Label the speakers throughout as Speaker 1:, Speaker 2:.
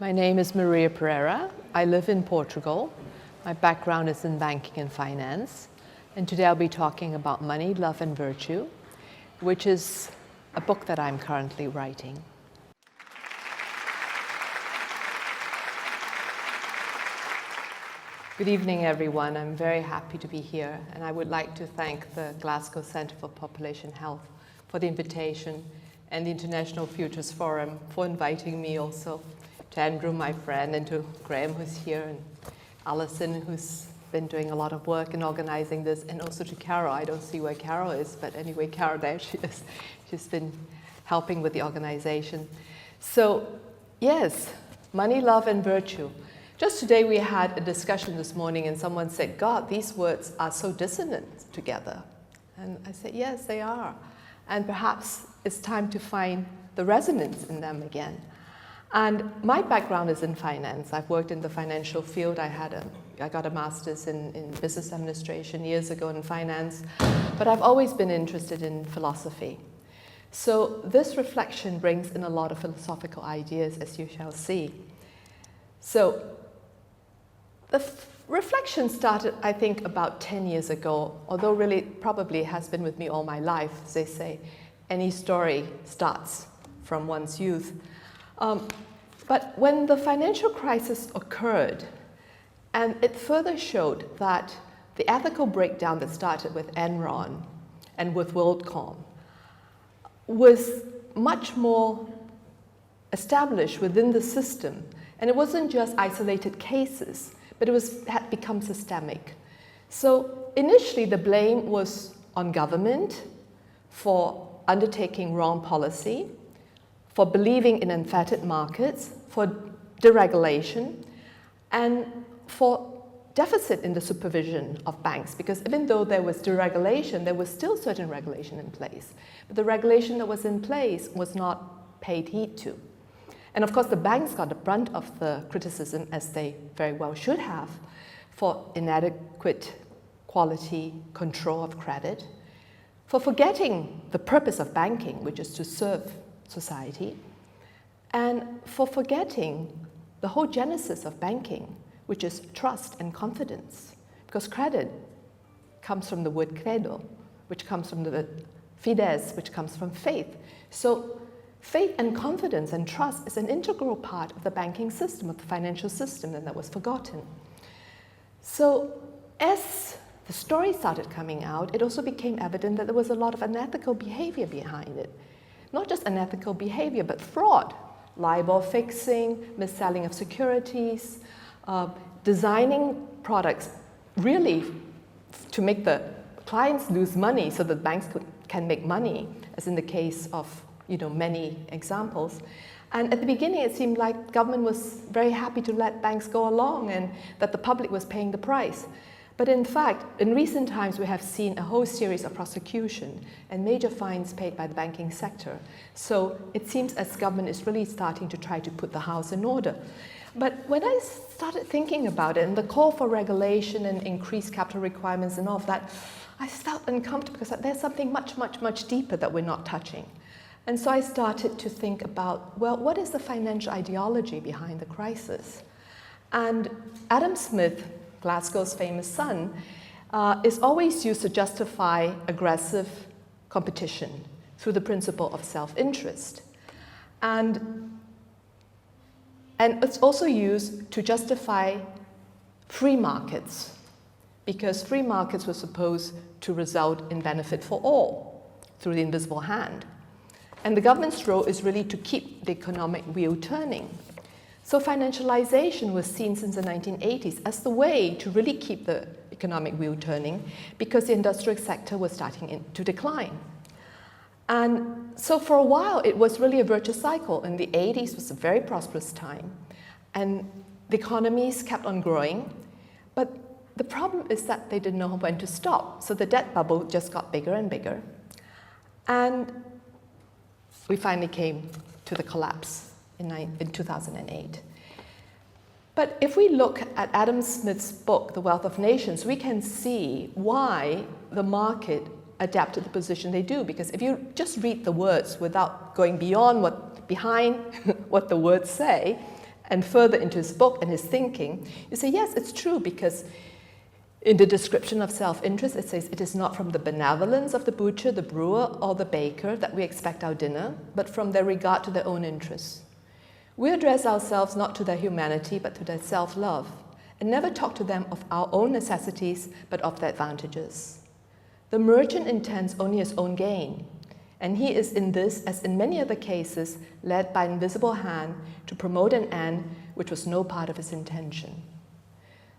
Speaker 1: My name is Maria Pereira. I live in Portugal. My background is in banking and finance. And today I'll be talking about Money, Love and Virtue, which is a book that I'm currently writing. Good evening, everyone. I'm very happy to be here, and I would like to thank the Glasgow Centre for Population Health for the invitation and the International Futures Forum for inviting me, also to Andrew, my friend, and to Graham, who's here, and Alison, who's been doing a lot of work in organizing this, and also to Carol. I don't see where Carol is, but anyway, Carol, there she is. She's been helping with the organization. So, yes, money, love, and virtue. Just today we had a discussion this morning, and someone said, God, these words are so dissonant together. And I said, yes, they are. And perhaps it's time to find the resonance in them again. And my background is in finance. I've worked in the financial field. I got a master's in business administration years ago in finance, but I've always been interested in philosophy. So this reflection brings in a lot of philosophical ideas, as you shall see. So the reflection started, I think, about 10 years ago, although really probably has been with me all my life. As they say, any story starts from one's youth. But when the financial crisis occurred, and it further showed that the ethical breakdown that started with Enron and with WorldCom was much more established within the system. And it wasn't just isolated cases, but it had become systemic. So initially the blame was on government for undertaking wrong policy, for believing in unfettered markets, for deregulation, and for deficit in the supervision of banks. Because even though there was deregulation, there was still certain regulation in place. But the regulation that was in place was not paid heed to. And of course, the banks got the brunt of the criticism, as they very well should have, for inadequate quality control of credit, for forgetting the purpose of banking, which is to serve society, and for forgetting the whole genesis of banking, which is trust and confidence. Because credit comes from the word credo, which comes from the fides, which comes from faith. So faith and confidence and trust is an integral part of the banking system, of the financial system, and that was forgotten. So as the story started coming out, it also became evident that there was a lot of unethical behavior behind it. Not just unethical behavior, but fraud, LIBOR fixing, mis-selling of securities, designing products really to make the clients lose money so that banks can make money, as in the case of many examples. And at the beginning, it seemed like government was very happy to let banks go along and that the public was paying the price. But in fact, in recent times, we have seen a whole series of prosecution and major fines paid by the banking sector. So it seems as government is really starting to try to put the house in order. But when I started thinking about it and the call for regulation and increased capital requirements and all of that, I felt uncomfortable because there's something much, much, much deeper that we're not touching. And so I started to think about, well, what is the financial ideology behind the crisis? And Adam Smith, Glasgow's famous son, is always used to justify aggressive competition through the principle of self-interest. And it's also used to justify free markets, because free markets were supposed to result in benefit for all through the invisible hand. And the government's role is really to keep the economic wheel turning. So financialization was seen since the 1980s as the way to really keep the economic wheel turning, because the industrial sector was starting to decline. And so for a while, it was really a virtuous cycle. In the 80s was a very prosperous time, and the economies kept on growing. But the problem is that they didn't know when to stop. So the debt bubble just got bigger and bigger. And we finally came to the collapse in 2008. But if we look at Adam Smith's book, The Wealth of Nations, we can see why the market adapted the position they do. Because if you just read the words without going beyond behind what the words say, and further into his book and his thinking, you say, yes, it's true, because in the description of self-interest, it says, it is not from the benevolence of the butcher, the brewer, or the baker that we expect our dinner, but from their regard to their own interests. We address ourselves not to their humanity, but to their self-love, and never talk to them of our own necessities, but of their advantages. The merchant intends only his own gain, and he is in this, as in many other cases, led by an invisible hand to promote an end which was no part of his intention.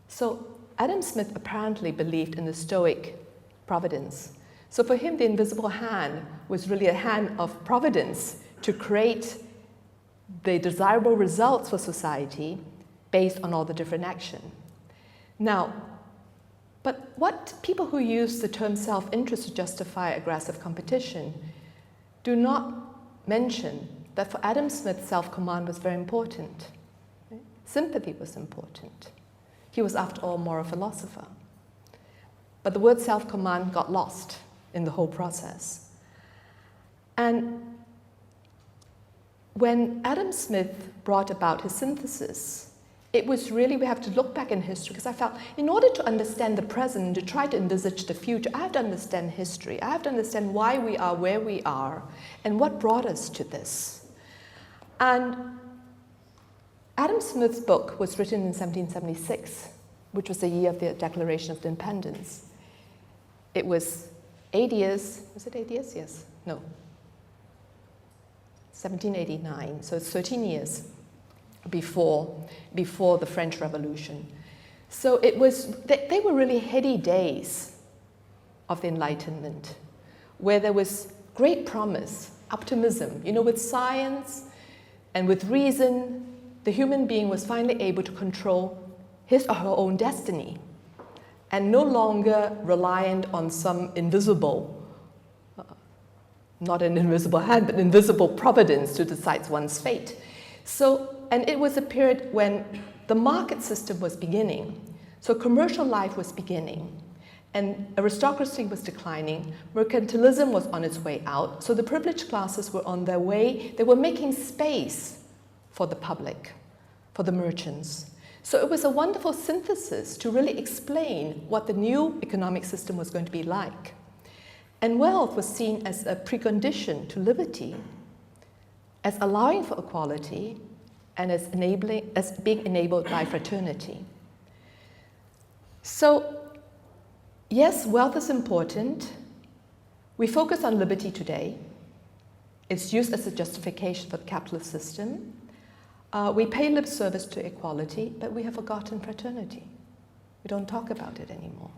Speaker 1: So Adam Smith apparently believed in the Stoic providence. So for him, the invisible hand was really a hand of providence to create the desirable results for society based on all the different action. Now, but what people who use the term self-interest to justify aggressive competition do not mention that for Adam Smith, self-command was very important. Right? Sympathy was important. He was, after all, more a philosopher. But the word self-command got lost in the whole process. And when Adam Smith brought about his synthesis, it was really, we have to look back in history, because I felt in order to understand the present, to try to envisage the future, I have to understand history. I have to understand why we are where we are and what brought us to this. And Adam Smith's book was written in 1776, which was the year of the Declaration of Independence. It was 8 years, was it 8 years? Yes, no. 1789, so it's 13 years before the French Revolution. So it was, they were really heady days of the Enlightenment, where there was great promise, optimism. You know, with science and with reason, the human being was finally able to control his or her own destiny and no longer reliant on some invisible, not an invisible hand, but invisible providence to decide one's fate. So, and it was a period when the market system was beginning. So commercial life was beginning, and aristocracy was declining. Mercantilism was on its way out. So the privileged classes were on their way. They were making space for the public, for the merchants. So it was a wonderful synthesis to really explain what the new economic system was going to be like. And wealth was seen as a precondition to liberty, as allowing for equality, and as being enabled by fraternity. So, yes, wealth is important. We focus on liberty today. It's used as a justification for the capitalist system. We pay lip service to equality, but we have forgotten fraternity. We don't talk about it anymore.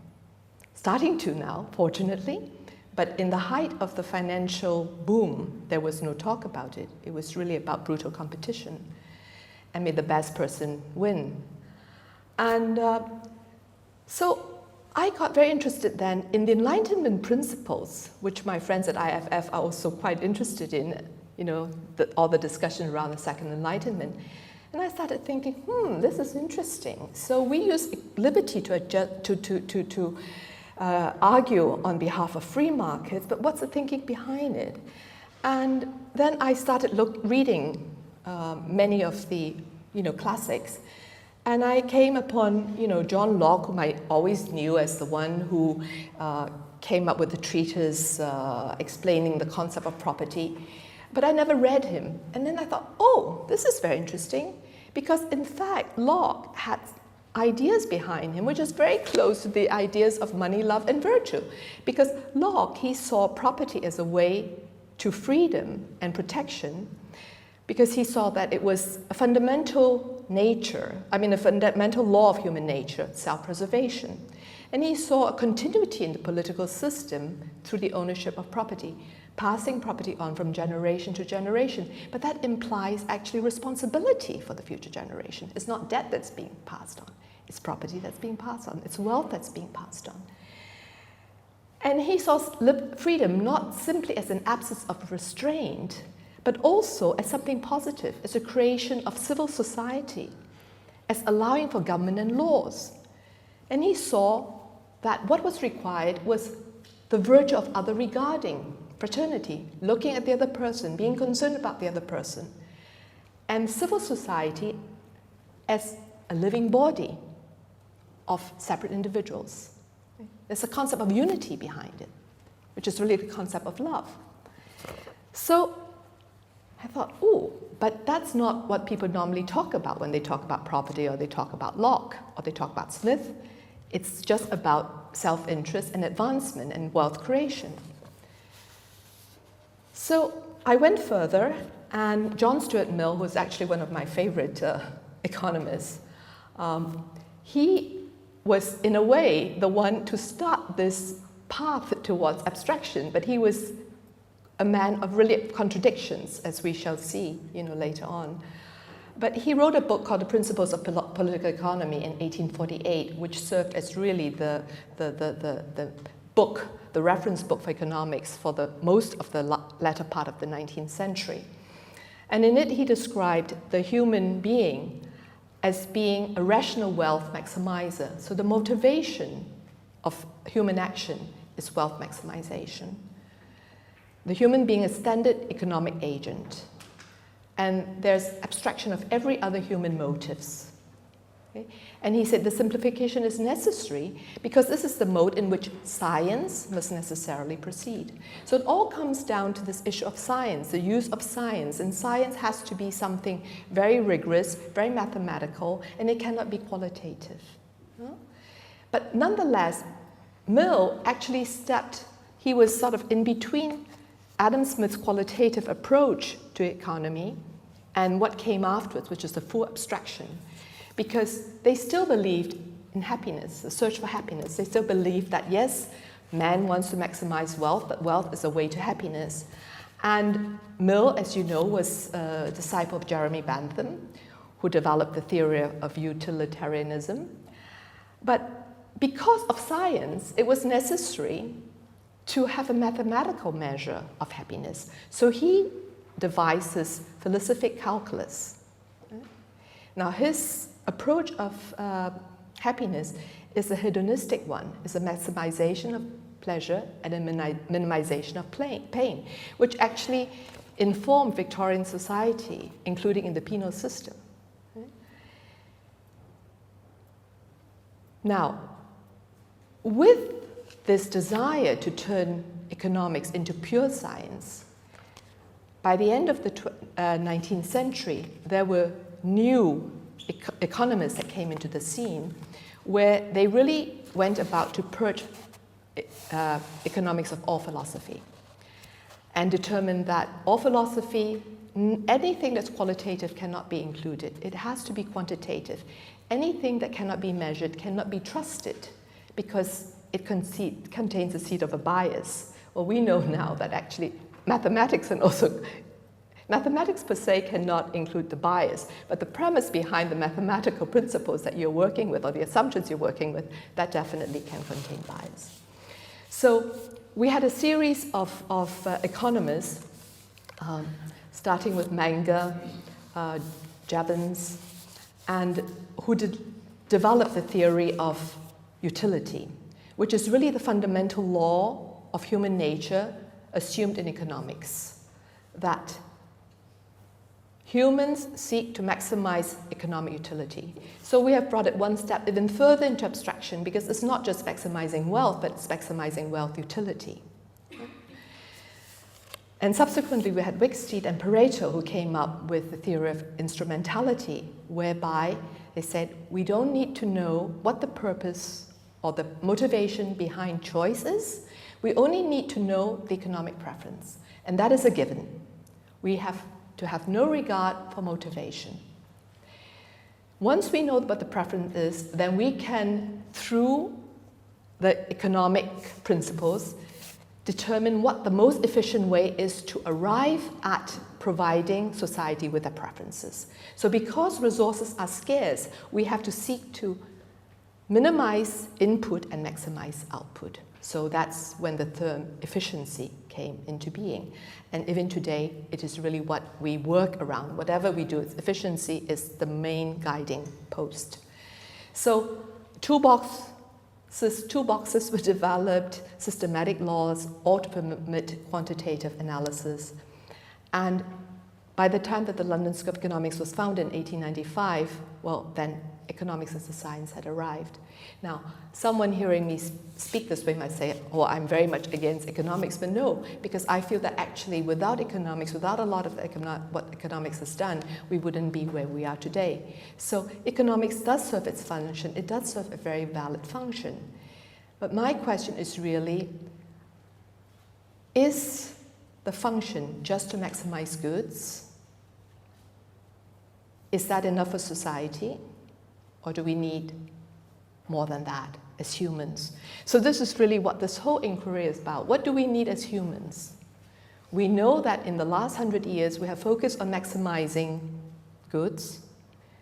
Speaker 1: Starting to now, fortunately, but in the height of the financial boom, there was no talk about it. It was really about brutal competition, and may the best person win. And so I got very interested then in the Enlightenment principles, which my friends at IFF are also quite interested in, you know, all the discussion around the Second Enlightenment. And I started thinking, this is interesting. So we use liberty to argue on behalf of free markets, but what's the thinking behind it? And then I started reading many of the, classics, and I came upon, John Locke, whom I always knew as the one who came up with the treatise explaining the concept of property, but I never read him. And then I thought, oh, this is very interesting, because in fact, Locke had ideas behind him, which is very close to the ideas of money, love, and virtue. Because Locke, he saw property as a way to freedom and protection, because he saw that it was a fundamental a fundamental law of human nature, self-preservation. And he saw a continuity in the political system through the ownership of property, passing property on from generation to generation. But that implies actually responsibility for the future generation. It's not debt that's being passed on. It's property that's being passed on. It's wealth that's being passed on. And he saw freedom not simply as an absence of restraint, but also as something positive, as a creation of civil society, as allowing for government and laws. And he saw that what was required was the virtue of other regarding, fraternity, looking at the other person, being concerned about the other person. And civil society as a living body of separate individuals. There's a concept of unity behind it, which is really the concept of love. So I thought, oh, but that's not what people normally talk about when they talk about property, or they talk about Locke, or they talk about Smith. It's just about self-interest and advancement and wealth creation. So I went further, and John Stuart Mill, who's actually one of my favorite economists, he was, in a way, the one to start this path towards abstraction, but he was a man of really contradictions, as we shall see, later on. But he wrote a book called The Principles of Political Economy in 1848, which served as really the book, the reference book for economics for most of the latter part of the 19th century. And in it, he described the human being as being a rational wealth maximizer. So the motivation of human action is wealth maximization. The human being is a standard economic agent. And there's abstraction of every other human motives. Okay? And he said the simplification is necessary because this is the mode in which science must necessarily proceed. So it all comes down to this issue of science, the use of science. And science has to be something very rigorous, very mathematical, and it cannot be qualitative. But nonetheless, Mill actually he was sort of in between Adam Smith's qualitative approach to economy and what came afterwards, which is the full abstraction, because they still believed in happiness, the search for happiness. They still believed that, yes, man wants to maximize wealth, but wealth is a way to happiness. And Mill, as you know, was a disciple of Jeremy Bentham, who developed the theory of utilitarianism. But because of science, it was necessary to have a mathematical measure of happiness. So he devises philosophic calculus. Now his approach of happiness is a hedonistic one, is a maximization of pleasure and a minimization of pain, which actually informed Victorian society, including in the penal system. Now, with this desire to turn economics into pure science, by the end of the 19th century, there were new economists that came into the scene where they really went about to purge economics of all philosophy and determined that all philosophy, anything that's qualitative cannot be included. It has to be quantitative. Anything that cannot be measured cannot be trusted because it contains a seed of a bias. Well, we know now that actually mathematics per se cannot include the bias, but the premise behind the mathematical principles that you're working with or the assumptions you're working with, that definitely can contain bias. So we had a series of economists, starting with Menger, Jevons, and who developed the theory of utility, which is really the fundamental law of human nature assumed in economics, that humans seek to maximize economic utility. So we have brought it one step even further into abstraction because it's not just maximizing wealth, but it's maximizing wealth utility. And subsequently we had Wicksteed and Pereira who came up with the theory of instrumentality, whereby they said we don't need to know what the purpose or the motivation behind choice is. We only need to know the economic preference, and that is a given. We have to have no regard for motivation. Once we know what the preference is, then we can, through the economic principles, determine what the most efficient way is to arrive at providing society with their preferences. So because resources are scarce, we have to seek to minimize input and maximize output. So that's when the term efficiency came into being. And even today, it is really what we work around. Whatever we do, efficiency is the main guiding post. So two boxes were developed, systematic laws, all to permit quantitative analysis. And By the time that the London School of Economics was founded in 1895, well, then economics as a science had arrived. Now, someone hearing me speak this way might say, oh, I'm very much against economics, but no, because I feel that actually without economics, without a lot of what economics has done, we wouldn't be where we are today. So economics does serve its function, it does serve a very valid function. But my question is really, is the function just to maximize goods? Is that enough for society? Or do we need more than that as humans? So this is really what this whole inquiry is about. What do we need as humans? We know that in the last 100 years, we have focused on maximizing goods.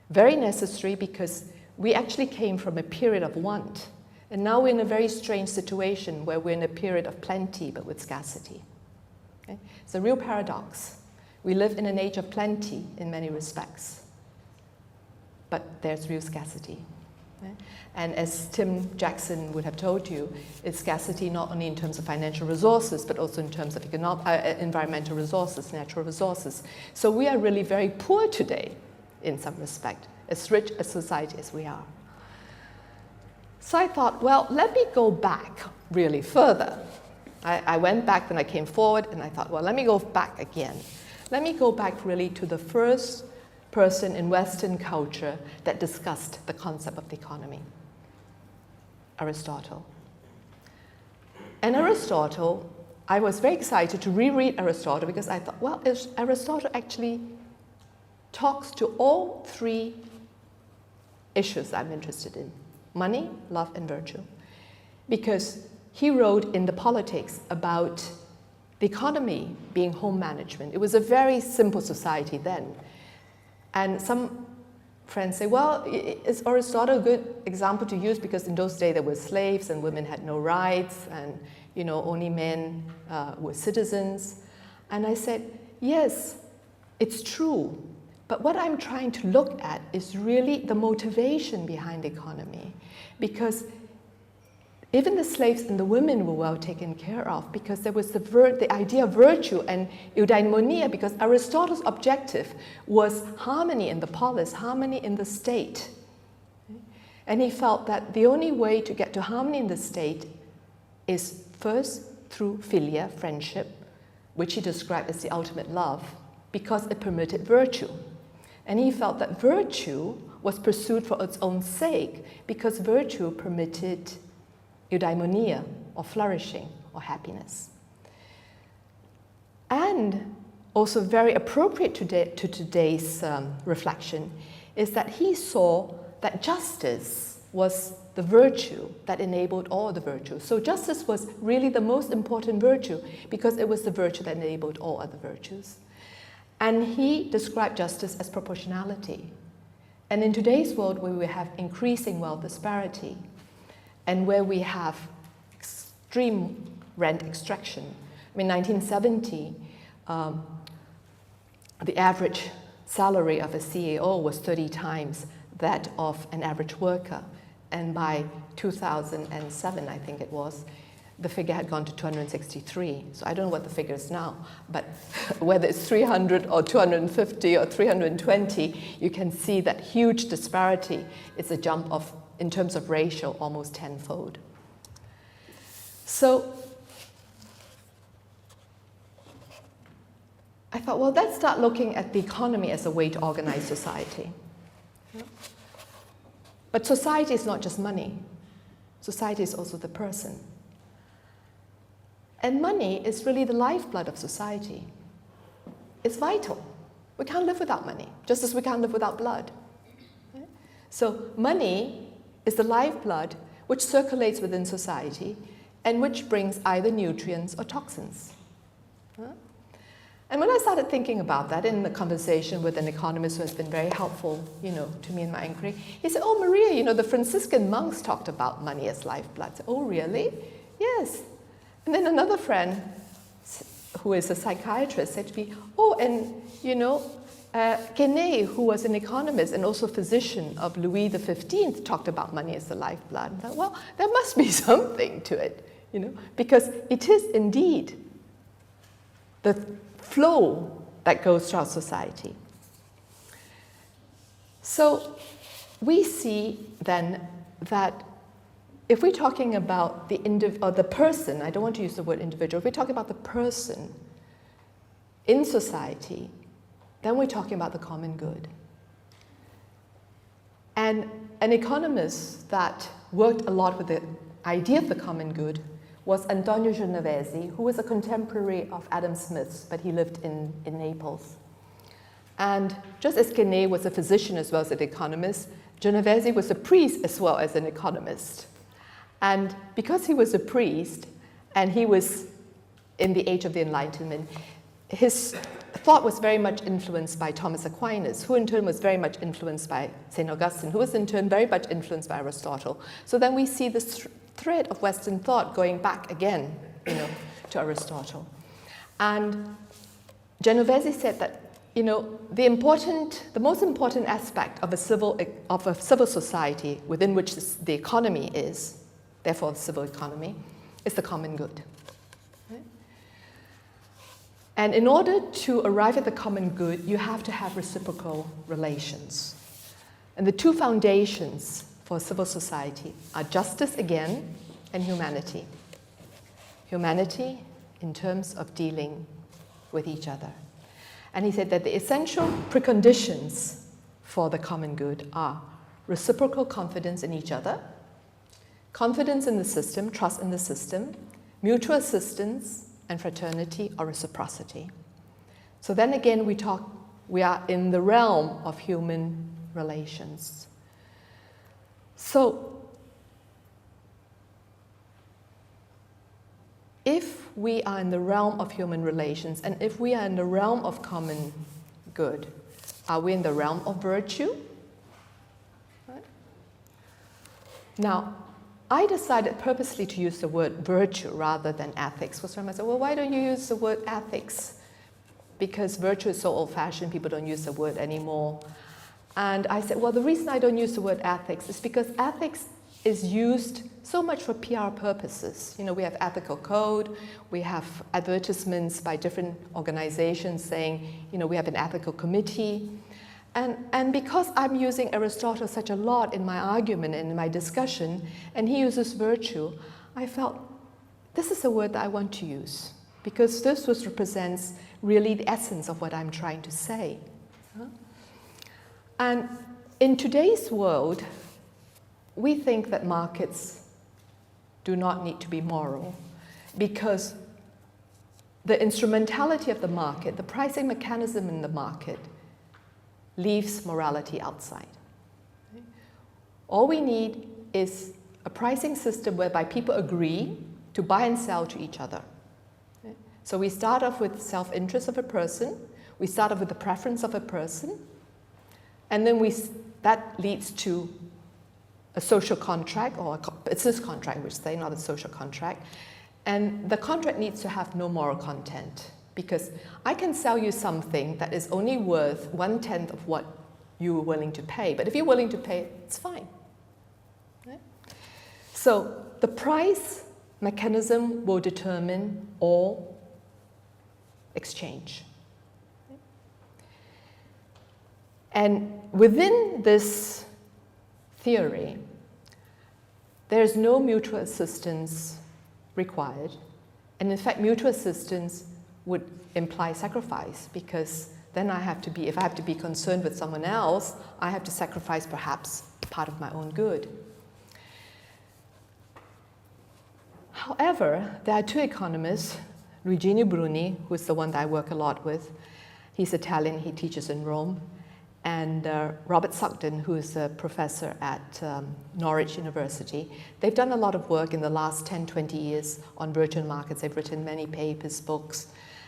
Speaker 1: Very necessary because we actually came from a period of want. And now we're in a very strange situation where we're in a period of plenty, but with scarcity. Okay? It's a real paradox. We live in an age of plenty in many respects, but there's real scarcity. Okay? And as Tim Jackson would have told you, it's scarcity not only in terms of financial resources, but also in terms of environmental resources, natural resources. So we are really very poor today, in some respect, as rich a society as we are. So I thought, well, let me go back really further. I went back, then I came forward, and I thought, well, let me go back again. Let me go back really to the first person in Western culture that discussed the concept of the economy, Aristotle. And Aristotle, I was very excited to reread Aristotle because I thought, well, Aristotle actually talks to all three issues I'm interested in: money, love, and virtue. Because he wrote in the Politics about the economy being home management. It was a very simple society then. And some friends say, well, is Aristotle a good example to use because in those days there were slaves and women had no rights and only men were citizens. And I said, yes, it's true. But what I'm trying to look at is really the motivation behind the economy. Because even the slaves and the women were well taken care of because there was the idea of virtue and eudaimonia, because Aristotle's objective was harmony in the polis, harmony in the state. And he felt that the only way to get to harmony in the state is first through philia, friendship, which he described as the ultimate love, because it permitted virtue. And he felt that virtue was pursued for its own sake because virtue permitted eudaimonia, or flourishing, or happiness. And also very appropriate to today's reflection is that he saw that justice was the virtue that enabled all the virtues. So justice was really the most important virtue because it was the virtue that enabled all other virtues. And he described justice as proportionality. And in today's world where we have increasing wealth disparity, and where we have extreme rent extraction. I mean, 1970, the average salary of a CEO was 30 times that of an average worker. And by 2007, I think it was, the figure had gone to 263. So I don't know what the figure is now, but whether it's 300 or 250 or 320, you can see that huge disparity. It's a jump of, in terms of ratio, almost tenfold. So I thought, well, let's start looking at the economy as a way to organize society. But society is not just money. Society is also the person. And money is really the lifeblood of society. It's vital. We can't live without money, just as we can't live without blood. So money is the lifeblood which circulates within society and which brings either nutrients or toxins. And when I started thinking about that in the conversation with an economist who has been very helpful, to me in my inquiry, he said, oh, Maria, the Franciscan monks talked about money as lifeblood. I said, oh, really? Yes. And then another friend, who is a psychiatrist, said to me, oh, and, Quesnay, who was an economist and also physician of Louis XV, talked about money as the lifeblood. And I thought, well, there must be something to it, because it is indeed the flow that goes throughout society. So we see then that if we're talking about the person, I don't want to use the word individual, if we're talking about the person in society, then we're talking about the common good. And an economist that worked a lot with the idea of the common good was Antonio Genovesi, who was a contemporary of Adam Smith's, but he lived in Naples. And just as Quesnay was a physician as well as an economist, Genovesi was a priest as well as an economist. And because he was a priest, and he was in the age of the Enlightenment, his thought was very much influenced by Thomas Aquinas, who in turn was very much influenced by St. Augustine, who was in turn very much influenced by Aristotle. So then we see this thread of Western thought going back again, to Aristotle. And Genovesi said that, the most important aspect of a civil society within which the economy is, therefore the civil economy, is the common good. Right? And in order to arrive at the common good, you have to have reciprocal relations. And the two foundations for civil society are justice again and humanity. Humanity in terms of dealing with each other. And he said that the essential preconditions for the common good are reciprocal confidence in each other, confidence in the system, trust in the system, mutual assistance, and fraternity or reciprocity. So then again we are in the realm of human relations. So if we are in the realm of human relations, and if we are in the realm of common good, are we in the realm of virtue? Right? Now, I decided purposely to use the word virtue rather than ethics. Because I said, well, why don't you use the word ethics? Because virtue is so old-fashioned, people don't use the word anymore. And I said, well, the reason I don't use the word ethics is because ethics is used so much for PR purposes. We have ethical code, we have advertisements by different organizations saying, we have an ethical committee. And because I'm using Aristotle such a lot in my argument and in my discussion, and he uses virtue, I felt this is a word that I want to use, because this represents really the essence of what I'm trying to say. And in today's world, we think that markets do not need to be moral because the instrumentality of the market, the pricing mechanism in the market, leaves morality outside. All we need is a pricing system whereby people agree to buy and sell to each other. So we start off with self-interest of a person, we start off with the preference of a person, and then that leads to a social contract, or a business contract, which say, not a social contract. And the contract needs to have no moral content, because I can sell you something that is only worth 1/10 of what you were willing to pay. But if you're willing to pay, it's fine. Right? So the price mechanism will determine all exchange. And within this theory, there's no mutual assistance required. And in fact, mutual assistance would imply sacrifice, because then if I have to be concerned with someone else, I have to sacrifice perhaps part of my own good. However, there are two economists, Luigi Bruni, who's the one that I work a lot with. He's Italian, he teaches in Rome. And Robert Sugden, who is a professor at Norwich University. They've done a lot of work in the last 10, 20 years on virtual markets. They've written many papers, books,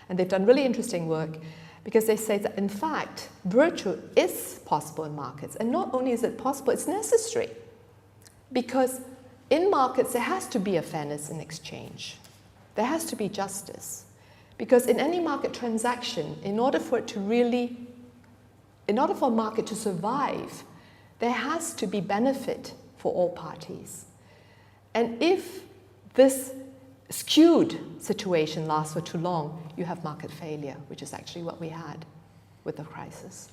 Speaker 1: and they've done really interesting work because they say that, in fact, virtue is possible in markets. And not only is it possible, it's necessary. Because in markets, there has to be a fairness in exchange. There has to be justice. Because in any market transaction, in order for a market to survive, there has to be benefit for all parties. And if this skewed situation lasts for too long, you have market failure, which is actually what we had with the crisis.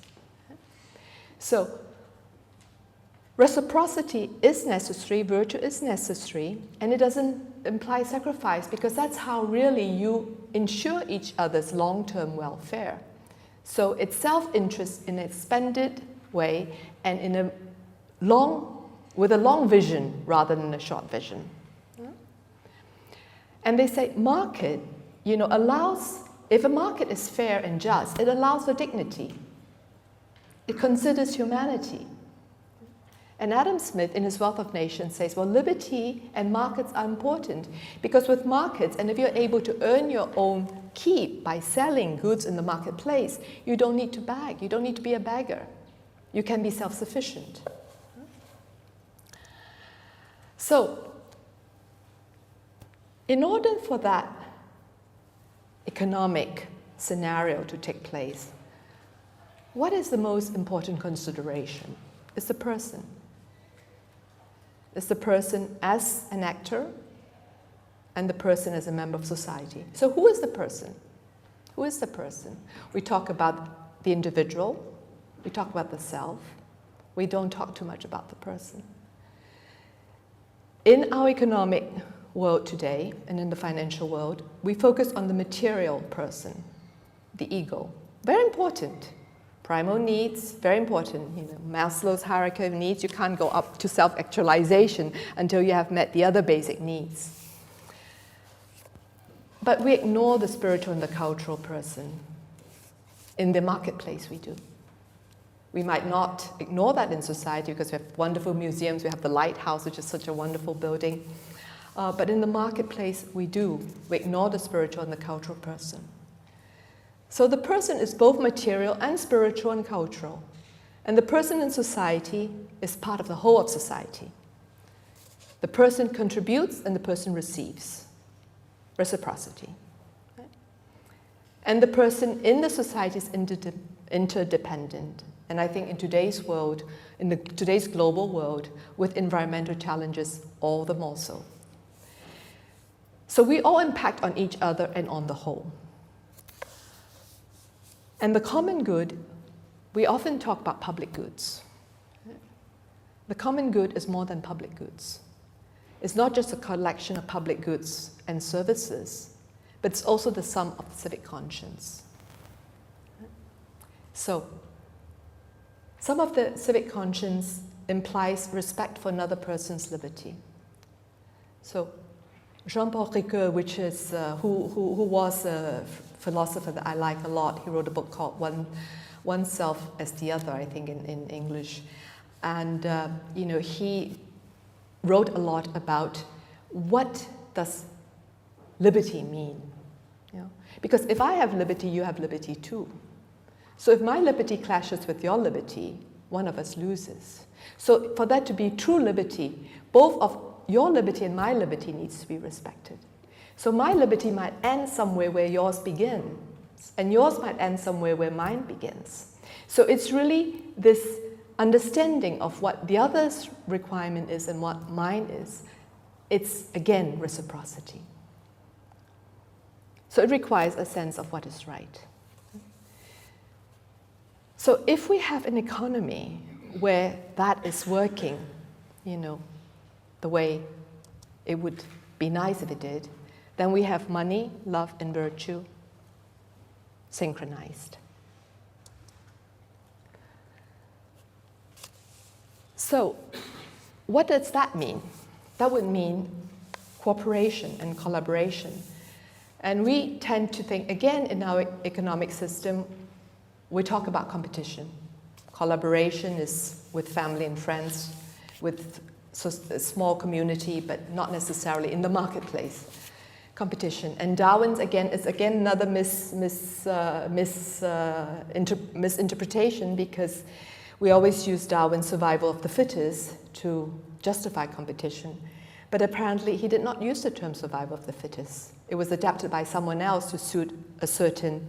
Speaker 1: So reciprocity is necessary, virtue is necessary, and it doesn't imply sacrifice, because that's how really you ensure each other's long-term welfare. So it's self-interest in an expanded way and with a long vision rather than a short vision. And they say market, allows, if a market is fair and just, it allows for dignity. It considers humanity. And Adam Smith, in his Wealth of Nations, says, well, liberty and markets are important, because with markets, and if you're able to earn your own keep by selling goods in the marketplace, you don't need to beg. You don't need to be a beggar. You can be self-sufficient. So, in order for that economic scenario to take place, what is the most important consideration? It's the person. It's the person as an actor and the person as a member of society. So who is the person? Who is the person? We talk about the individual. We talk about the self. We don't talk too much about the person. In our economic world today and in the financial world, we focus on the material person, the ego. Very important. Primal needs, very important. Maslow's hierarchy of needs, you can't go up to self-actualization until you have met the other basic needs. But we ignore the spiritual and the cultural person. In the marketplace, we do. We might not ignore that in society because we have wonderful museums. We have the Lighthouse, which is such a wonderful building. But in the marketplace, we do. We ignore the spiritual and the cultural person. So the person is both material and spiritual and cultural. And the person in society is part of the whole of society. The person contributes and the person receives. Reciprocity. Right? And the person in the society is interdependent. And I think in today's world, today's global world, with environmental challenges, all the more so. So we all impact on each other and on the whole. And the common good, we often talk about public goods. The common good is more than public goods. It's not just a collection of public goods and services, but it's also the sum of civic conscience. So, some of the civic conscience implies respect for another person's liberty. So, Jean-Paul Ricoeur, which is who was a philosopher that I like a lot, he wrote a book called Oneself as the Other, I think in English, and he wrote a lot about what does liberty mean. Because if I have liberty, you have liberty too. So if my liberty clashes with your liberty, one of us loses. So for that to be true liberty, both of your liberty and my liberty needs to be respected. So my liberty might end somewhere where yours begins, and yours might end somewhere where mine begins. So it's really this understanding of what the other's requirement is and what mine is. It's, again, reciprocity. So it requires a sense of what is right. So if we have an economy where that is working, the way it would be nice if it did, then we have money, love, and virtue synchronized. So, what does that mean? That would mean cooperation and collaboration. And we tend to think, again, in our economic system, we talk about competition. Collaboration is with family and friends, with a small community, but not necessarily in the marketplace. Competition. And Darwin's, is another misinterpretation, because we always use Darwin's survival of the fittest to justify competition. But apparently he did not use the term survival of the fittest. It was adapted by someone else to suit a certain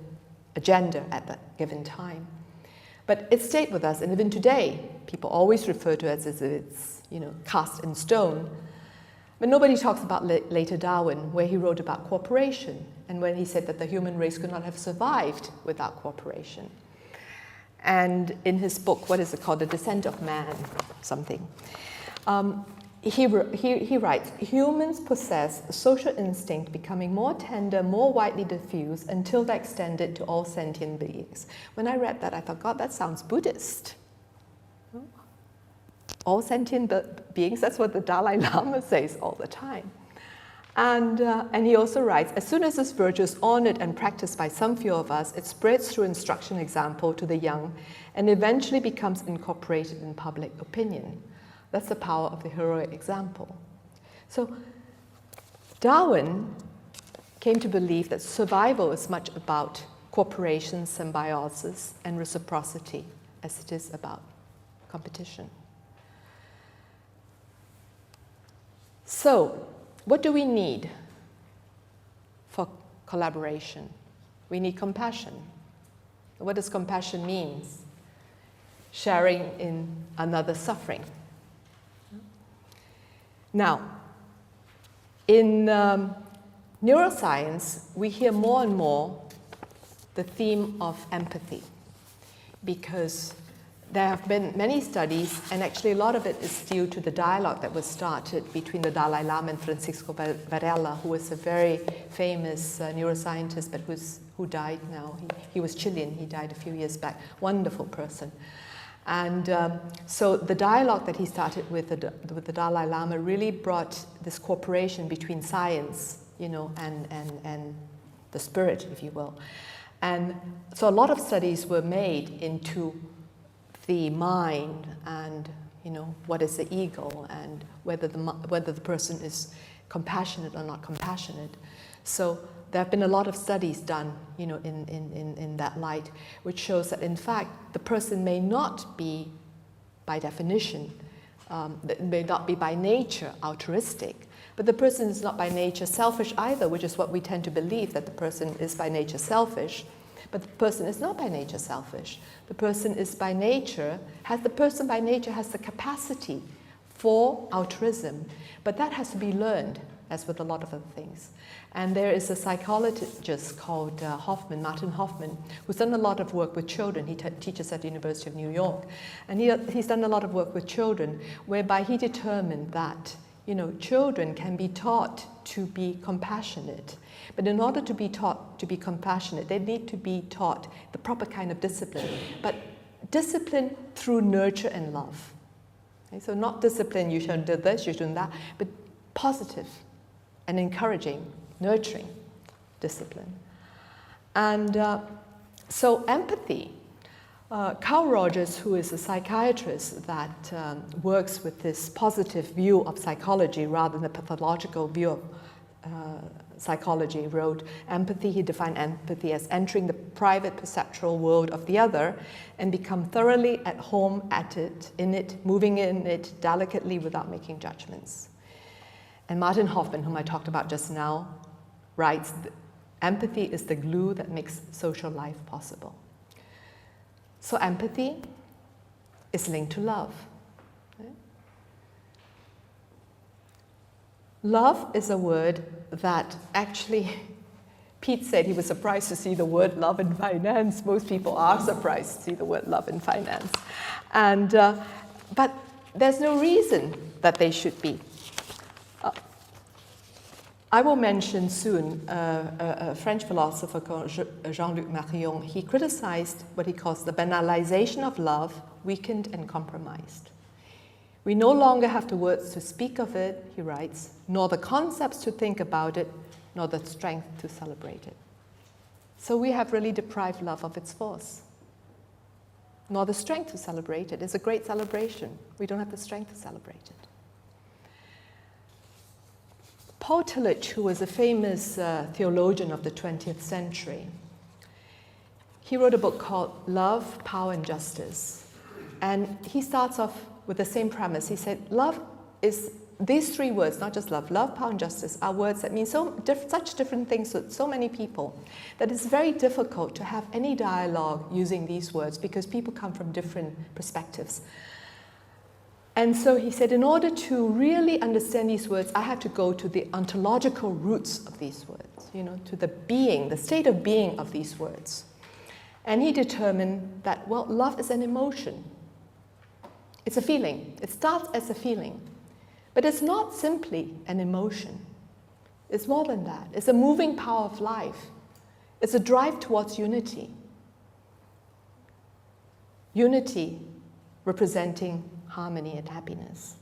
Speaker 1: agenda at that given time. But it stayed with us, and even today, people always refer to it as if it's, cast in stone. But nobody talks about later Darwin, where he wrote about cooperation, and when he said that the human race could not have survived without cooperation. And in his book, what is it called, The Descent of Man, something, he writes, humans possess a social instinct becoming more tender, more widely diffused, until they extend it to all sentient beings. When I read that, I thought, God, that sounds Buddhist. All sentient beings, that's what the Dalai Lama says all the time. And he also writes, as soon as this virtue is honored and practiced by some few of us, it spreads through instruction example to the young and eventually becomes incorporated in public opinion. That's the power of the heroic example. So Darwin came to believe that survival is much about cooperation, symbiosis, and reciprocity as it is about competition. So, what do we need for collaboration? We need compassion. What does compassion mean? Sharing in another's suffering. Now, in neuroscience, we hear more and more the theme of empathy, because there have been many studies, and actually a lot of it is due to the dialogue that was started between the Dalai Lama and Francisco Varela, who was a very famous neuroscientist, but who died now. He was Chilean, he died a few years back. Wonderful person. And so the dialogue that he started with the Dalai Lama really brought this cooperation between science, and the spirit, if you will. And so a lot of studies were made into the mind and, what is the ego, and whether the person is compassionate or not compassionate. So there have been a lot of studies done, in that light, which shows that in fact the person may not be, by definition, may not be by nature altruistic, but the person is not by nature selfish either, which is what we tend to believe, that the person is by nature selfish. But the person is not by nature selfish. The person by nature has the capacity for altruism, but that has to be learned, as with a lot of other things. And there is a psychologist called Martin Hoffman, who's done a lot of work with children. He teaches at the University of New York. And he's done a lot of work with children, whereby he determined that, children can be taught to be compassionate. But in order to be taught to be compassionate, they need to be taught the proper kind of discipline. But discipline through nurture and love. Okay? So not discipline, you shouldn't do this, you shouldn't that, but positive and encouraging, nurturing discipline. And so empathy. Carl Rogers, who is a psychiatrist that works with this positive view of psychology rather than a pathological view of psychology, wrote empathy. He defined empathy as entering the private perceptual world of the other and become thoroughly at home in it, moving in it delicately without making judgments. And Martin Hoffman, whom I talked about just now, writes, empathy is the glue that makes social life possible. So empathy is linked to love. Okay? Love is a word that actually, Pete said he was surprised to see the word love in finance. Most people are surprised to see the word love in finance. And, but there's no reason that they should be. I will mention soon a French philosopher called Jean-Luc Marion. He criticized what he calls the banalization of love, weakened and compromised. We no longer have the words to speak of it, he writes, nor the concepts to think about it, nor the strength to celebrate it. So we have really deprived love of its force, nor the strength to celebrate it. It's a great celebration. We don't have the strength to celebrate it. Paul Tillich, who was a famous theologian of the 20th century, he wrote a book called Love, Power, and Justice. And he starts off with the same premise. He said, love is, these three words, not just love, power, and justice, are words that mean such different things to so many people that it's very difficult to have any dialogue using these words because people come from different perspectives. And so he said, in order to really understand these words, I had to go to the ontological roots of these words, to the being, the state of being of these words. And he determined that, well, love is an emotion. It's a feeling. It starts as a feeling. But it's not simply an emotion. It's more than that. It's a moving power of life. It's a drive towards unity. Unity representing harmony and happiness.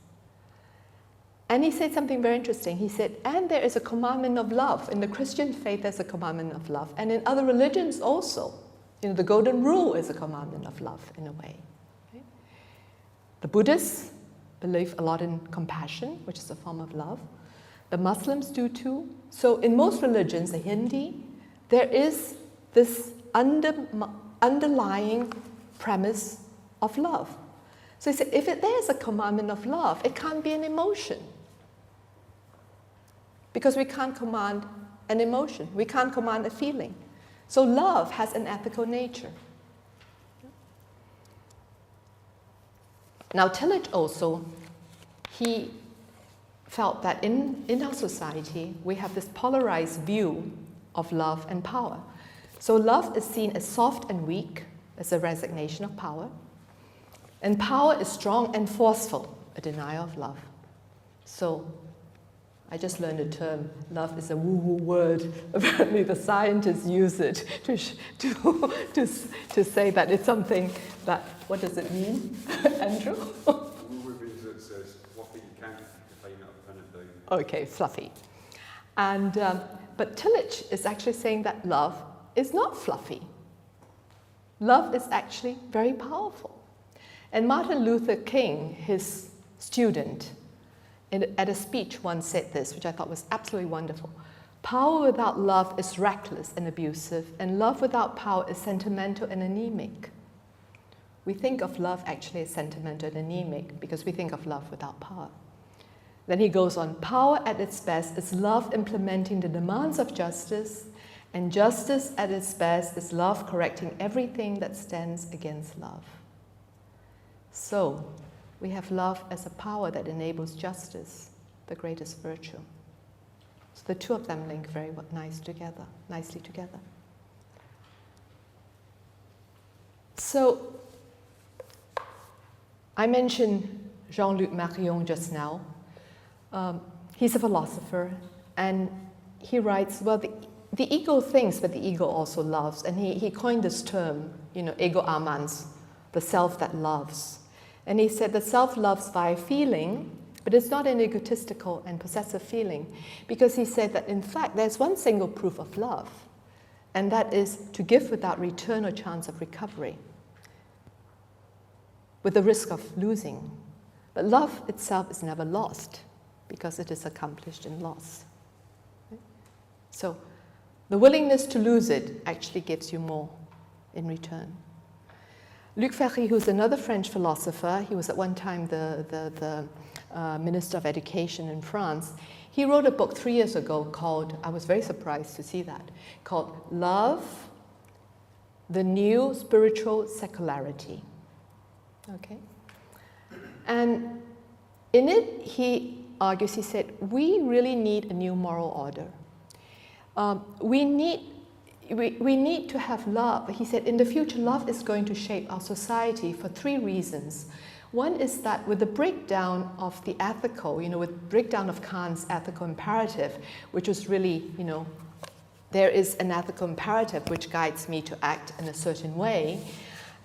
Speaker 1: And he said something very interesting. He said, and there is a commandment of love. In the Christian faith, there's a commandment of love. And in other religions also. The golden rule is a commandment of love in a way. Okay? The Buddhists believe a lot in compassion, which is a form of love. The Muslims do too. So in most religions, the Hindu, there is this underlying premise of love. So he said, if there's a commandment of love, it can't be an emotion. Because we can't command an emotion. We can't command a feeling. So love has an ethical nature. Now Tillich also, he felt that in our society, we have this polarized view of love and power. So love is seen as soft and weak, as a resignation of power. And power is strong and forceful, a denial of love. So I just learned a term, love is a woo-woo word. Apparently the scientists use it to say that it's something that, what does it mean, Andrew?
Speaker 2: Woo-woo means it says fluffy, you can't define it or pin it down.
Speaker 1: Okay, fluffy. And, but Tillich is actually saying that love is not fluffy. Love is actually very powerful. And Martin Luther King, his student, at a speech once said this, which I thought was absolutely wonderful. Power without love is reckless and abusive, and love without power is sentimental and anemic. We think of love actually as sentimental and anemic because we think of love without power. Then he goes on, power at its best is love implementing the demands of justice, and justice at its best is love correcting everything that stands against love. So, we have love as a power that enables justice, the greatest virtue. So the two of them link very nicely together. So, I mentioned Jean-Luc Marion just now. He's a philosopher, and he writes, well, the ego thinks, but the ego also loves. And he coined this term, ego amans, the self that loves. And he said the self loves via feeling, but it's not an egotistical and possessive feeling. Because he said that, in fact, there's one single proof of love, and that is to give without return or chance of recovery, with the risk of losing. But love itself is never lost, because it is accomplished in loss. So the willingness to lose it actually gives you more in return. Luc Ferry, who's another French philosopher, he was at one time the Minister of Education in France, he wrote a book 3 years ago called, I was very surprised to see that, called Love, the New Spiritual Secularity. Okay? And in it, he argues, he said, we really need a new moral order. We need to have love. He said, in the future, love is going to shape our society for 3 reasons. One is that with the breakdown of the ethical, with breakdown of Kant's ethical imperative, which was really, there is an ethical imperative which guides me to act in a certain way.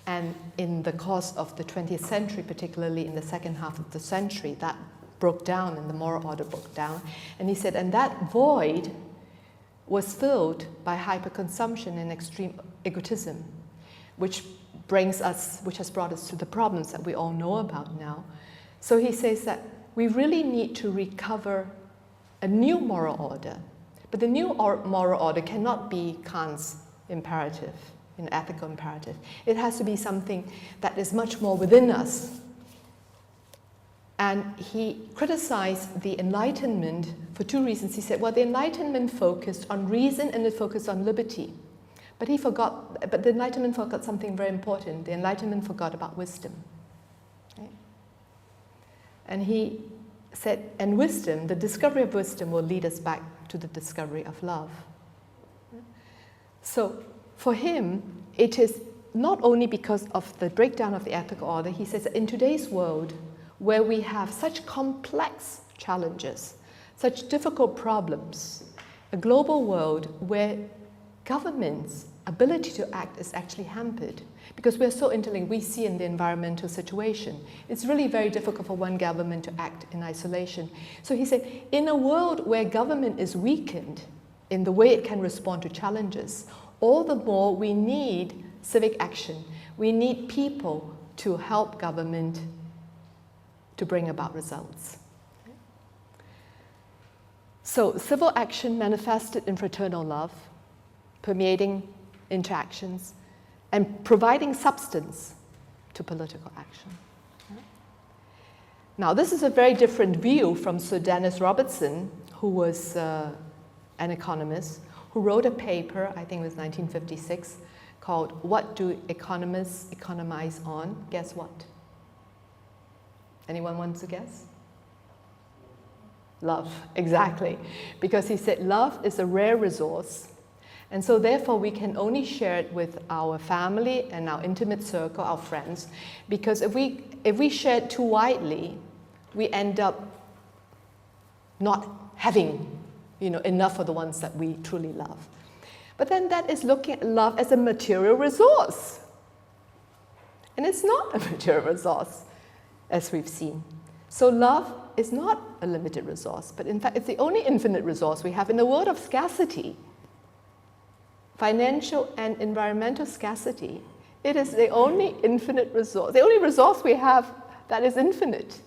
Speaker 1: And in the course of the 20th century, particularly in the second half of the century, that broke down and the moral order broke down. And he said, and that void was filled by hyperconsumption and extreme egotism, which has brought us to the problems that we all know about now. So he says that we really need to recover a new moral order. But the new moral order cannot be Kant's imperative, an ethical imperative. It has to be something that is much more within us. And he criticized the Enlightenment for 2 reasons. He said, well, the Enlightenment focused on reason and it focused on liberty. But the Enlightenment forgot something very important. The Enlightenment forgot about wisdom. Okay? And he said, and wisdom, the discovery of wisdom will lead us back to the discovery of love. So for him, it is not only because of the breakdown of the ethical order, he says that in today's world, where we have such complex challenges, such difficult problems, a global world where government's ability to act is actually hampered, because we're so interlinked. We see in the environmental situation, it's really very difficult for one government to act in isolation. So he said, in a world where government is weakened in the way it can respond to challenges, all the more we need civic action. We need people to help government to bring about results. So civil action manifested in fraternal love, permeating interactions, and providing substance to political action. Now, this is a very different view from Sir Dennis Robertson, who was an economist, who wrote a paper, I think it was 1956, called What Do Economists Economize On? Guess what? Anyone wants to guess? Love, exactly. Because he said love is a rare resource, and so therefore we can only share it with our family and our intimate circle, our friends, because if we share it too widely, we end up not having enough for the ones that we truly love. But then that is looking at love as a material resource. And it's not a material resource, as we've seen. So love is not a limited resource, but in fact it's the only infinite resource we have in a world of scarcity. Financial and environmental scarcity. It is the only infinite resource, the only resource we have that is infinite.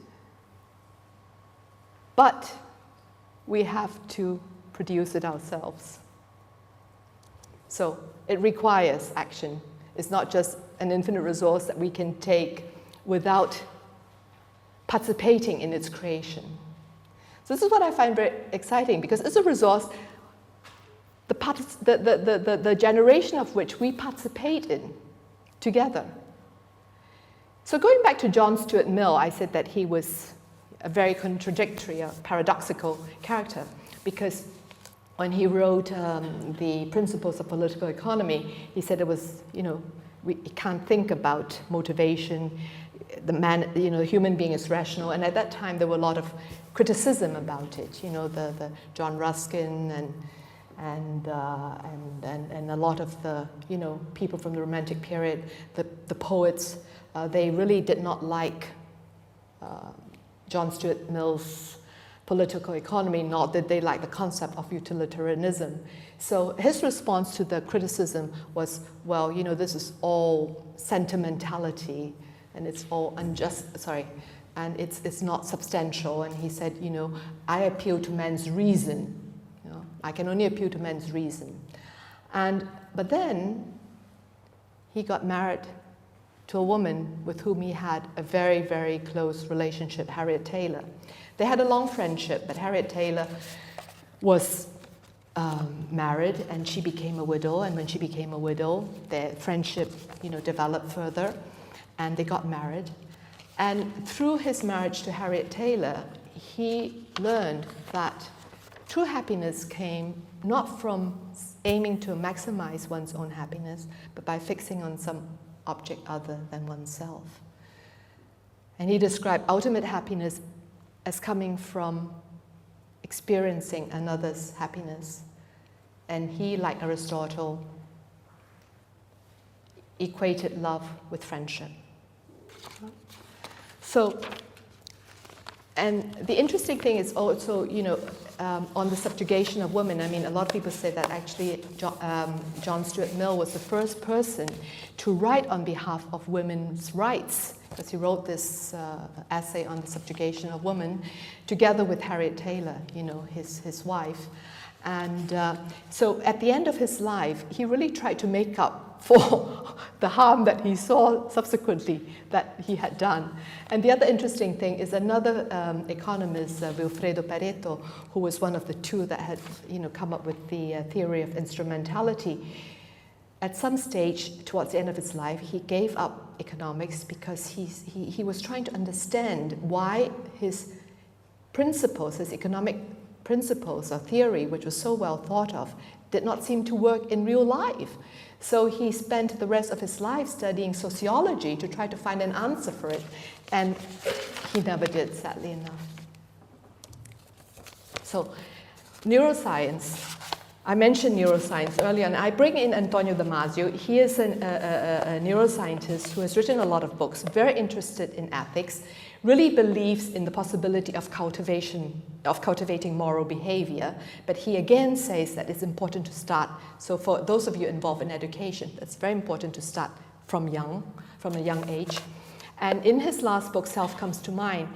Speaker 1: But we have to produce it ourselves. So it requires action. It's not just an infinite resource that we can take without participating in its creation. So this is what I find very exciting, because it's a resource, the generation of which we participate in together. So going back to John Stuart Mill, I said that he was a very contradictory, a paradoxical character, because when he wrote the Principles of Political Economy, he said it was, we can't think about motivation. The human being is rational, and at that time there were a lot of criticism about it. The John Ruskin and a lot of the people from the Romantic period, the poets, they really did not like John Stuart Mill's political economy, nor did they like the concept of utilitarianism. So his response to the criticism was, well, this is all sentimentality, and it's all unjust, and it's not substantial. And he said, I appeal to man's reason. I can only appeal to man's reason. But then he got married to a woman with whom he had a very, very close relationship, Harriet Taylor. They had a long friendship, but Harriet Taylor was married, and she became a widow. And when she became a widow, their friendship, developed further, and they got married. And through his marriage to Harriet Taylor, he learned that true happiness came not from aiming to maximize one's own happiness, but by fixing on some object other than oneself. And he described ultimate happiness as coming from experiencing another's happiness. And he, like Aristotle, equated love with friendship. So, and the interesting thing is also, on the subjugation of women. I mean, a lot of people say that actually John Stuart Mill was the first person to write on behalf of women's rights, because he wrote this essay on the subjugation of women together with Harriet Taylor, his wife. And so at the end of his life, he really tried to make up for the harm that he saw subsequently that he had done. And the other interesting thing is another economist, Wilfredo Pareto, who was one of the two that had come up with the theory of instrumentality. at some stage towards the end of his life, he gave up economics because he was trying to understand why his principles, his economic principles or theory, which was so well thought of, did not seem to work in real life. So he spent the rest of his life studying sociology to try to find an answer for it, and he never did, sadly enough. So, neuroscience. I mentioned neuroscience earlier, and I bring in Antonio Damasio. He is a neuroscientist who has written a lot of books, very interested in ethics, really believes in the possibility of cultivating moral behavior, but he again says that it's important to start. So for those of you involved in education, it's very important to start from a young age. And in his last book, Self Comes to Mind,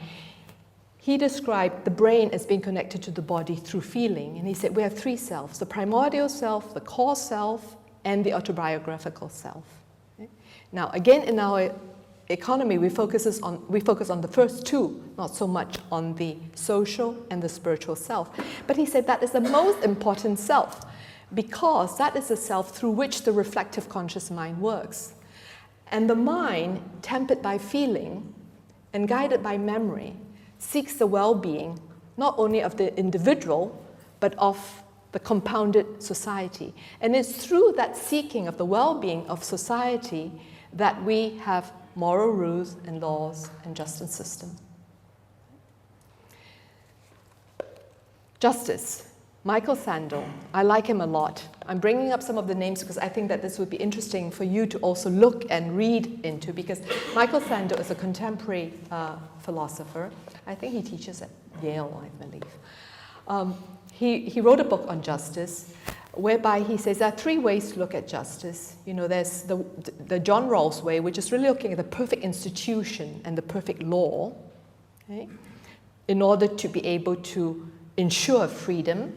Speaker 1: he described the brain as being connected to the body through feeling. And he said we have three selves: the primordial self, the core self, and the autobiographical self. Okay? Now, again, in our economy, we focus on the first two, not so much on the social and the spiritual self. But he said that is the most important self, because that is the self through which the reflective conscious mind works. And the mind, tempered by feeling and guided by memory, seeks the well-being not only of the individual, but of the compounded society. And it's through that seeking of the well-being of society that we have moral rules and laws and justice system. Justice. Michael Sandel. I like him a lot. I'm bringing up some of the names because I think that this would be interesting for you to also look and read into, because Michael Sandel is a contemporary philosopher. I think he teaches at Yale, I believe. He wrote a book on justice, whereby he says there are three ways to look at justice. You know, there's the John Rawls way, which is really looking at the perfect institution and the perfect law, okay, in order to be able to ensure freedom.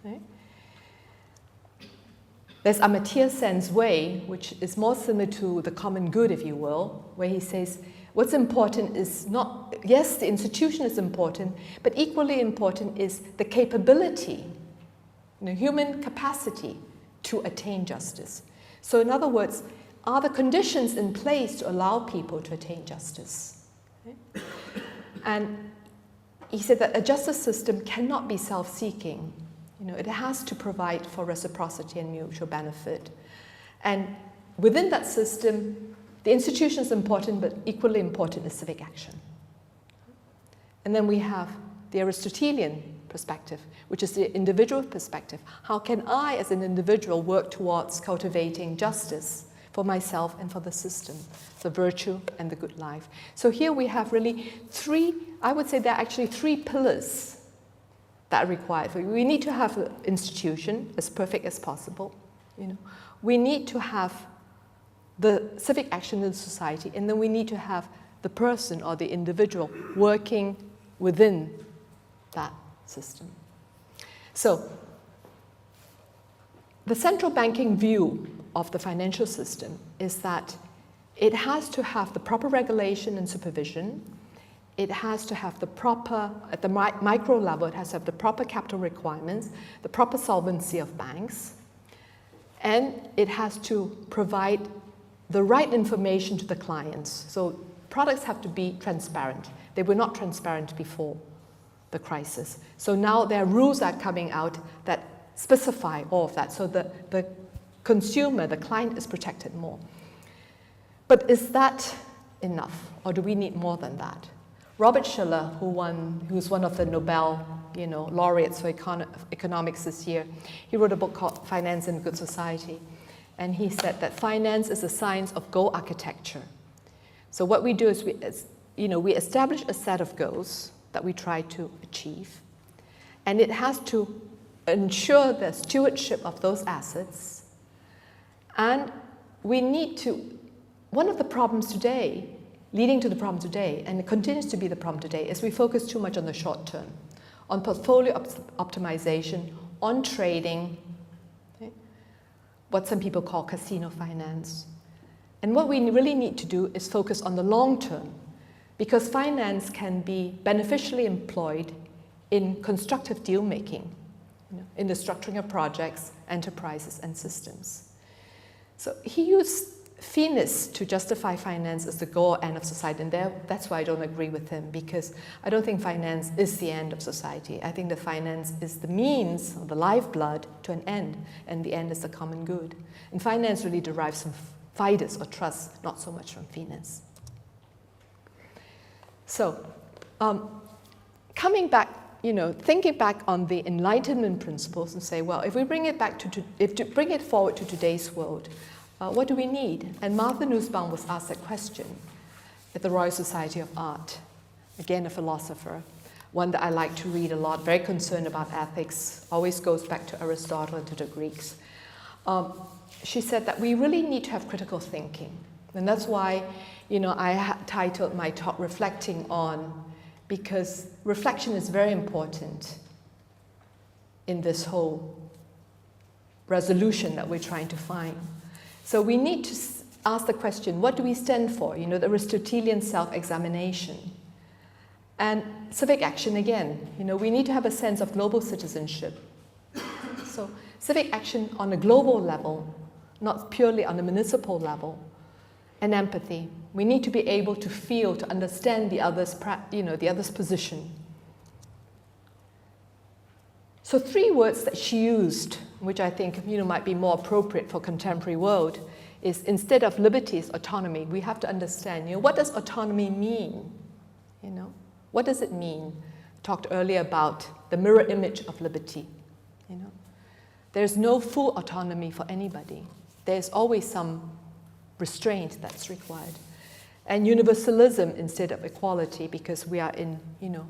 Speaker 1: Okay. There's Amartya Sen's way, which is more similar to the common good, if you will, where he says what's important is not, yes, the institution is important, but equally important is the capability, human capacity to attain justice. So in other words, are the conditions in place to allow people to attain justice? Okay? And he said that a justice system cannot be self-seeking. It has to provide for reciprocity and mutual benefit. And within that system, the institution is important, but equally important is civic action. And then we have the Aristotelian perspective, which is the individual perspective. How can I, as an individual, work towards cultivating justice for myself and for the system, the virtue and the good life? So here we have really three, I would say there are actually three pillars that are required. We need to have an institution as perfect as possible. We need to have the civic action in the society, and then we need to have the person or the individual working within that system. So, the central banking view of the financial system is that it has to have the proper regulation and supervision. It has to have the proper, at the micro level, it has to have the proper capital requirements, the proper solvency of banks, and it has to provide the right information to the clients. So products have to be transparent. They were not transparent before the crisis. So now there are rules that are coming out that specify all of that. So the consumer, the client, is protected more. But is that enough, or do we need more than that? Robert Shiller, who's one of the Nobel laureates for economics this year, he wrote a book called Finance and Good Society. And he said that finance is a science of goal architecture. So what we do is we establish a set of goals that we try to achieve. And it has to ensure the stewardship of those assets. And we need to, one of the problems today, leading to the problem today, and it continues to be the problem today, is we focus too much on the short term, on portfolio optimization, on trading, what some people call casino finance. And what we really need to do is focus on the long term, because finance can be beneficially employed in constructive deal making, in the structuring of projects, enterprises, and systems. So he used fairness to justify finance as the goal end of society, and that's why I don't agree with him, because I don't think finance is the end of society. I think the finance is the means, or the lifeblood, to an end, and the end is the common good. And finance really derives from fidus, or trust, not so much from fairness. So, coming back, thinking back on the Enlightenment principles and say, well, if we bring it back to bring it forward to today's world, what do we need? And Martha Nussbaum was asked that question at the Royal Society of Art, again a philosopher, one that I like to read a lot, very concerned about ethics, always goes back to Aristotle and to the Greeks. She said that we really need to have critical thinking. And that's why, I titled my talk Reflecting On, because reflection is very important in this whole resolution that we're trying to find. So we need to ask the question, what do we stand for? The Aristotelian self-examination. And civic action again. We need to have a sense of global citizenship. So civic action on a global level, not purely on a municipal level. And empathy. We need to be able to feel, to understand the other's position. So 3 words that she used, which I think might be more appropriate for contemporary world, is instead of liberty is autonomy. We have to understand, what does autonomy mean? What does it mean? I talked earlier about the mirror image of liberty. There's no full autonomy for anybody. There's always some restraint that's required. And universalism instead of equality, because we are in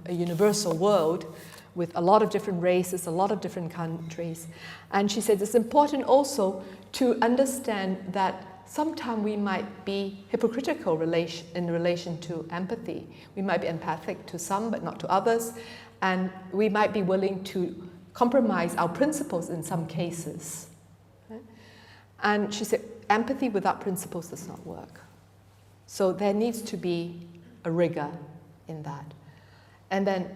Speaker 1: a universal world with a lot of different races, a lot of different countries. And she said it's important also to understand that sometimes we might be hypocritical in relation to empathy. We might be empathic to some but not to others, and we might be willing to compromise our principles in some cases. And she said empathy without principles does not work. So there needs to be a rigor in that. And then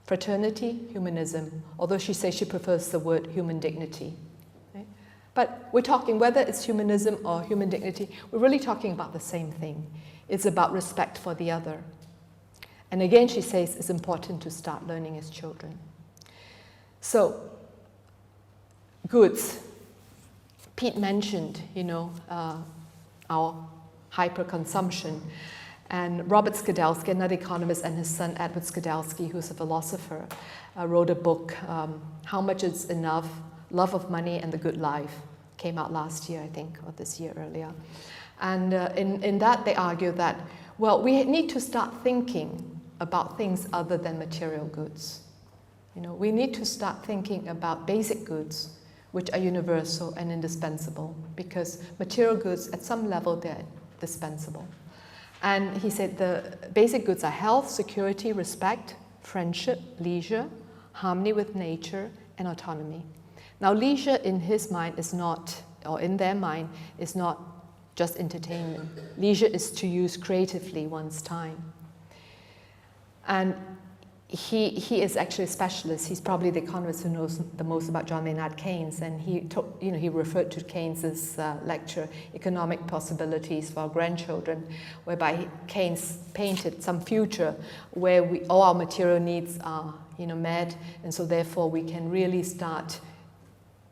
Speaker 1: fraternity, humanism, although she says she prefers the word human dignity. Right? But we're talking, whether it's humanism or human dignity, we're really talking about the same thing. It's about respect for the other. And again, she says it's important to start learning as children. So, goods. Pete mentioned, our hyperconsumption. And Robert Skidelsky, another economist, and his son Edward Skidelsky, who's a philosopher, wrote a book, How Much Is Enough? Love of Money and the Good Life. Came out last year, I think, or this year earlier. And in that they argue that, well, we need to start thinking about things other than material goods. We need to start thinking about basic goods, which are universal and indispensable, because material goods, at some level, they're dispensable. And he said the basic goods are health, security, respect, friendship, leisure, harmony with nature, and autonomy. Now, leisure in his mind is not, or in their mind, is not just entertainment. Leisure is to use creatively one's time. And he is actually a specialist. He's probably the economist who knows the most about John Maynard Keynes, and he referred to Keynes's lecture, Economic Possibilities for Our Grandchildren, whereby Keynes painted some future where all our material needs are met, and so therefore we can really start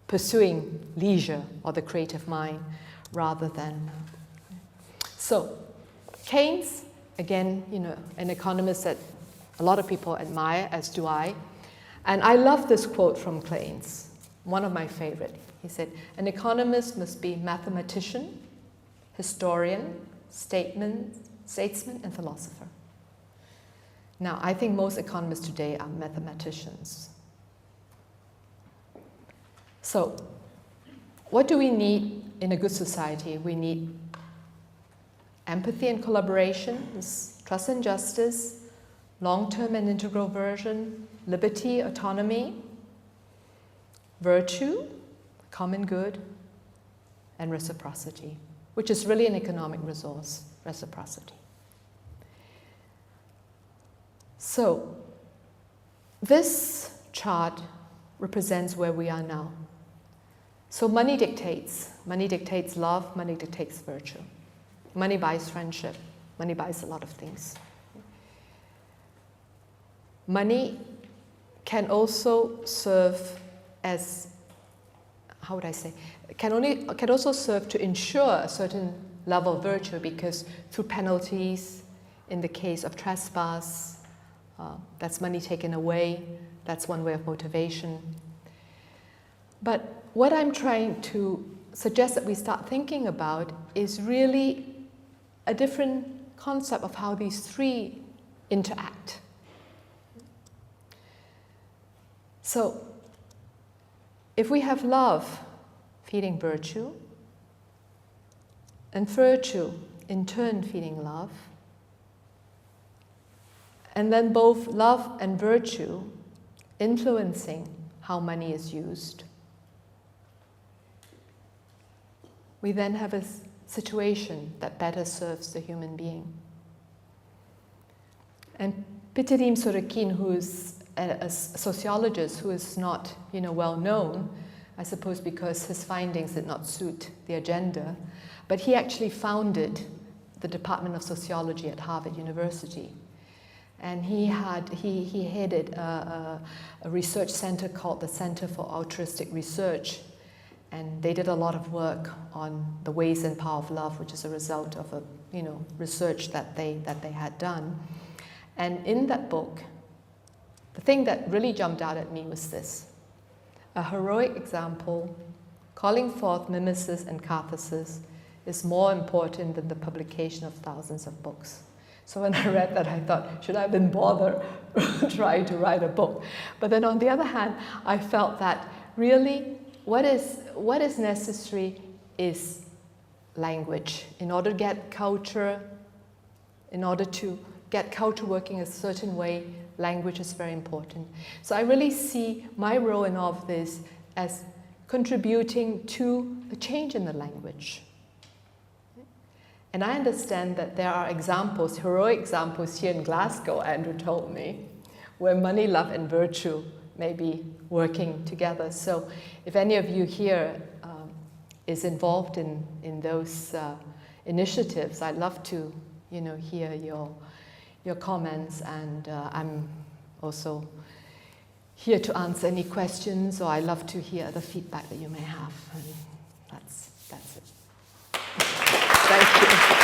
Speaker 1: pursuing leisure or the creative mind rather than. So Keynes, again, an economist that a lot of people admire, as do I. And I love this quote from Keynes, one of my favorite. He said, an economist must be mathematician, historian, statesman, and philosopher. Now, I think most economists today are mathematicians. So, what do we need in a good society? We need empathy and collaboration, trust and justice, long-term and integral version, liberty, autonomy, virtue, common good, and reciprocity, which is really an economic resource, reciprocity. So, this chart represents where we are now. So money dictates love, money dictates virtue. Money buys friendship, money buys a lot of things. Money can also serve as, how would I say, can also serve to ensure a certain level of virtue, because through penalties, in the case of trespass, that's money taken away, that's one way of motivation. But what I'm trying to suggest that we start thinking about is really a different concept of how these three interact. So, if we have love feeding virtue, and virtue in turn feeding love, and then both love and virtue influencing how money is used, we then have a situation that better serves the human being. And Pitirim Sorokin, who's a sociologist who is not, well known, I suppose because his findings did not suit the agenda, but he actually founded the Department of Sociology at Harvard University. And he headed a research center called the Center for Altruistic Research. And they did a lot of work on the ways and power of love, which is a result of a research that they had done. And in that book, the thing that really jumped out at me was this: a heroic example calling forth mimesis and catharsis is more important than the publication of thousands of books. So when I read that, I thought, should I have been bothered trying to write a book? But then on the other hand, I felt that really what is necessary is language. In order to get culture working a certain way, language is very important. So I really see my role in all of this as contributing to a change in the language. And I understand that there are examples, heroic examples here in Glasgow, Andrew told me, where money, love and virtue may be working together. So if any of you here is involved in those initiatives, I'd love to hear your comments, and I'm also here to answer any questions, or I love to hear the feedback that you may have. And that's it. Thank you.